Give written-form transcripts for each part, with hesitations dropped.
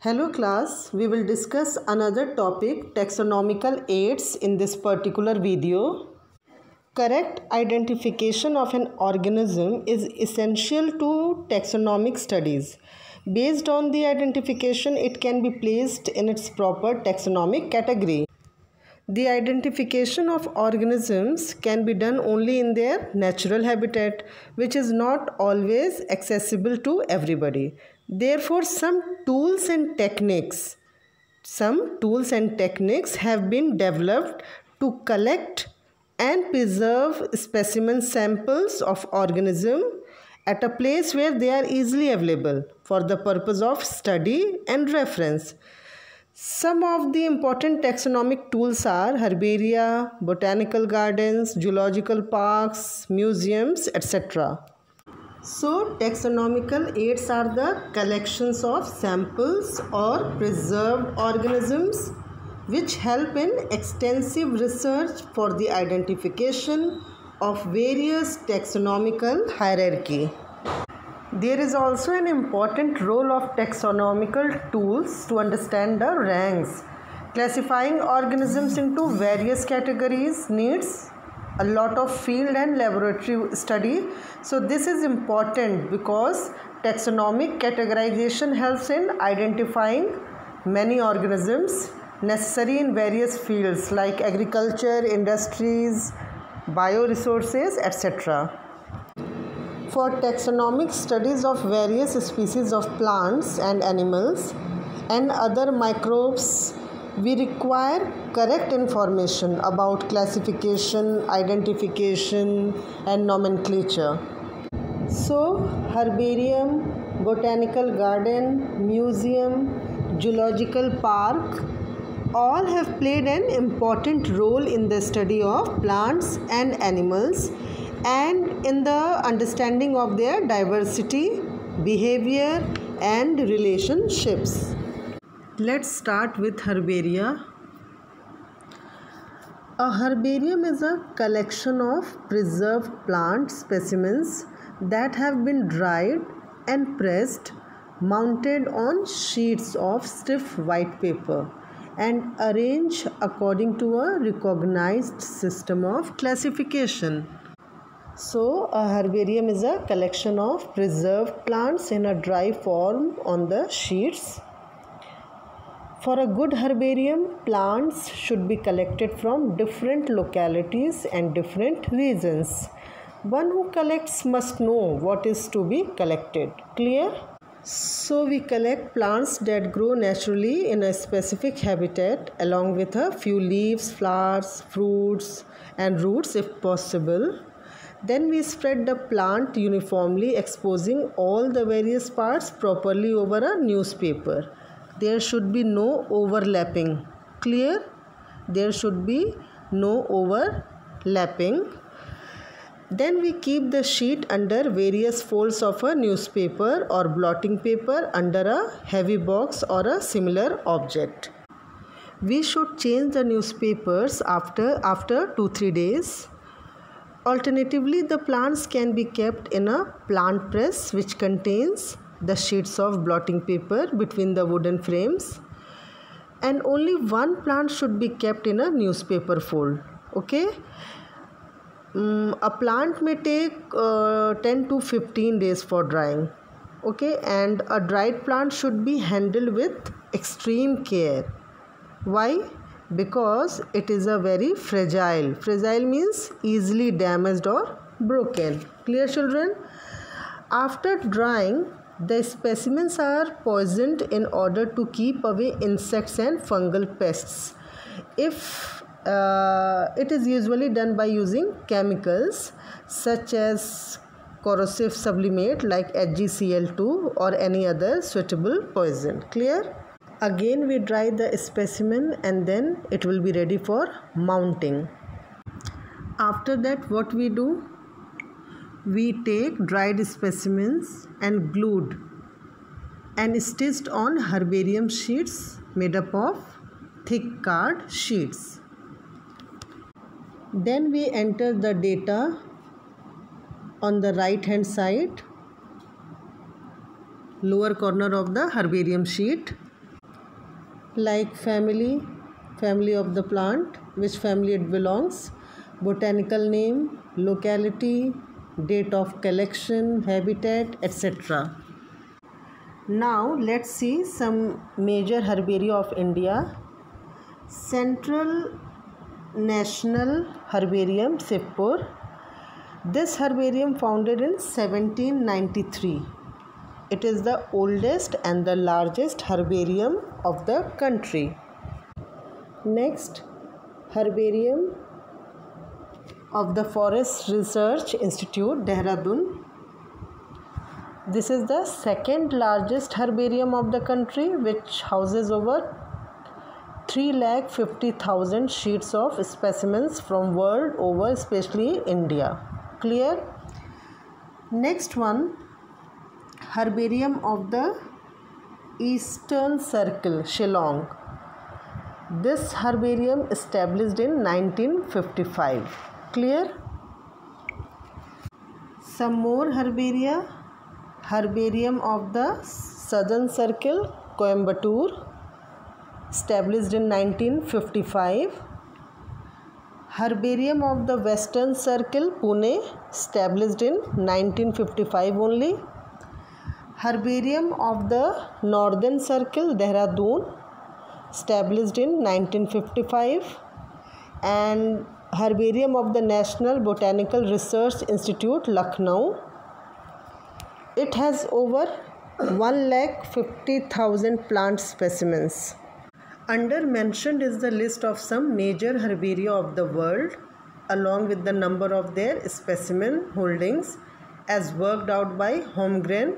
Hello class, we will discuss another topic, taxonomical aids, in this particular video. Correct identification of an organism is essential to taxonomic studies. Based on the identification, it can be placed in its proper taxonomic category. The identification of organisms can be done only in their natural habitat, which is not always accessible to everybody. Therefore, some tools and techniques have been developed to collect and preserve specimen samples of organism at a place where they are easily available for the purpose of study and reference. Some of the important taxonomic tools are herbaria, botanical gardens, zoological parks, museums, etc. So, taxonomical aids are the collections of samples or preserved organisms which help in extensive research for the identification of various taxonomical hierarchy. There is also an important role of taxonomical tools to understand the ranks. Classifying organisms into various categories needs a lot of field and laboratory study. So this is important because taxonomic categorization helps in identifying many organisms necessary in various fields like agriculture, industries, bioresources, etc. For taxonomic studies of various species of plants and animals and other microbes, we require correct information about classification, identification, and nomenclature. So, herbarium, botanical garden, museum, zoological park all have played an important role in the study of plants and animals and in the understanding of their diversity, behavior, and relationships. Let's start with herbaria. A herbarium is a collection of preserved plant specimens that have been dried and pressed, mounted on sheets of stiff white paper, and arranged according to a recognized system of classification. So, a herbarium is a collection of preserved plants in a dry form on the sheets. For a good herbarium, plants should be collected from different localities and different regions. One who collects must know what is to be collected. Clear? So, we collect plants that grow naturally in a specific habitat along with a few leaves, flowers, fruits, and roots if possible. Then we spread the plant uniformly, exposing all the various parts properly over a newspaper. There should be no overlapping. Clear? There should be no overlapping. Then we keep the sheet under various folds of a newspaper or blotting paper under a heavy box or a similar object. We should change the newspapers after 2-3 days. Alternatively, the plants can be kept in a plant press which contains the sheets of blotting paper between the wooden frames, and only one plant should be kept in a newspaper fold. Okay, a plant may take 10 to 15 days for drying. Okay, and a dried plant should be handled with extreme care. Why? Because it is a very fragile. Fragile means easily damaged or broken. Clear, children? After drying, the specimens are poisoned in order to keep away insects and fungal pests. If it is usually done by using chemicals such as corrosive sublimate like HgCl2 or any other suitable poison. Clear? Again we dry the specimen and then it will be ready for mounting. After that, what we do? We take dried specimens and glued and stitched on herbarium sheets made up of thick card sheets. Then we enter the data on the right hand side, lower corner of the herbarium sheet. like family, family of the plant, which family it belongs, botanical name, locality, date of collection, habitat, etc. Now let's see some major herbaria of India. Central National Herbarium, Shivpur. This herbarium founded in 1793. It is the oldest and the largest herbarium of the country. Next, Herbarium of the Forest Research Institute, Dehradun. This is the second largest herbarium of the country, which houses over 3,50,000 sheets of specimens from world over, especially India. Clear? Next one, Herbarium of the Eastern Circle, Shillong. This herbarium established in 1955. Clear? Some more herbaria. Herbarium of the Southern Circle, Coimbatore, established in 1955. Herbarium of the Western Circle, Pune, established in 1955 only. Herbarium of the Northern Circle, Dehradun, established in 1955. And Herbarium of the National Botanical Research Institute, Lucknow. It has over 1,50,000 plant specimens. Under mentioned is the list of some major herbaria of the world along with the number of their specimen holdings as worked out by Holmgren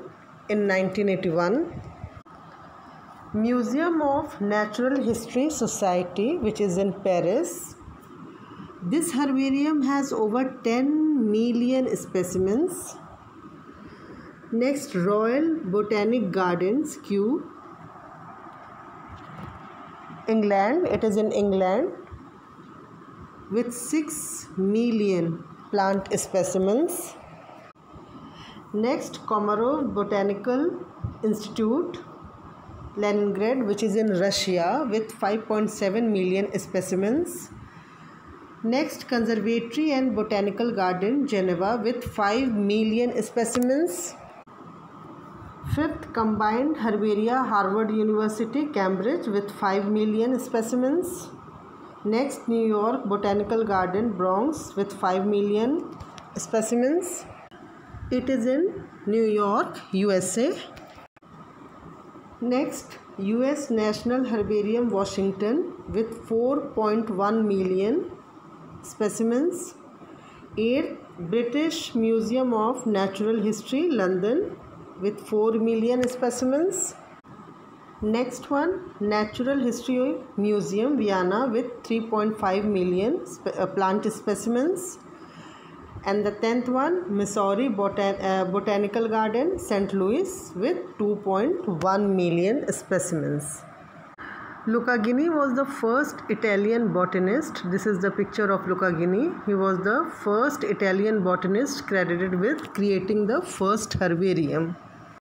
in 1981. Museum of Natural History Society, which is in Paris. This herbarium has over 10 million specimens. Next, Royal Botanic Gardens, Kew, England. It is in England with 6 million plant specimens. Next, Komarov Botanical Institute, Leningrad, which is in Russia with 5.7 million specimens. Next, Conservatory and Botanical Garden, Geneva with 5 million specimens. Fifth, Combined Herbaria, Harvard University, Cambridge with 5 million specimens. Next, New York Botanical Garden, Bronx with 5 million specimens. It is in New York, USA. Next, US National Herbarium, Washington with 4.1 million specimens. 8th, British Museum of Natural History, London with 4 million specimens. Next one, Natural History Museum, Vienna with 3.5 million plant specimens. And the 10th one, Missouri Botanical Garden, St. Louis with 2.1 million specimens. Luca Ghini was the first Italian botanist. This is the picture of Luca Ghini. He was the first Italian botanist credited with creating the first herbarium.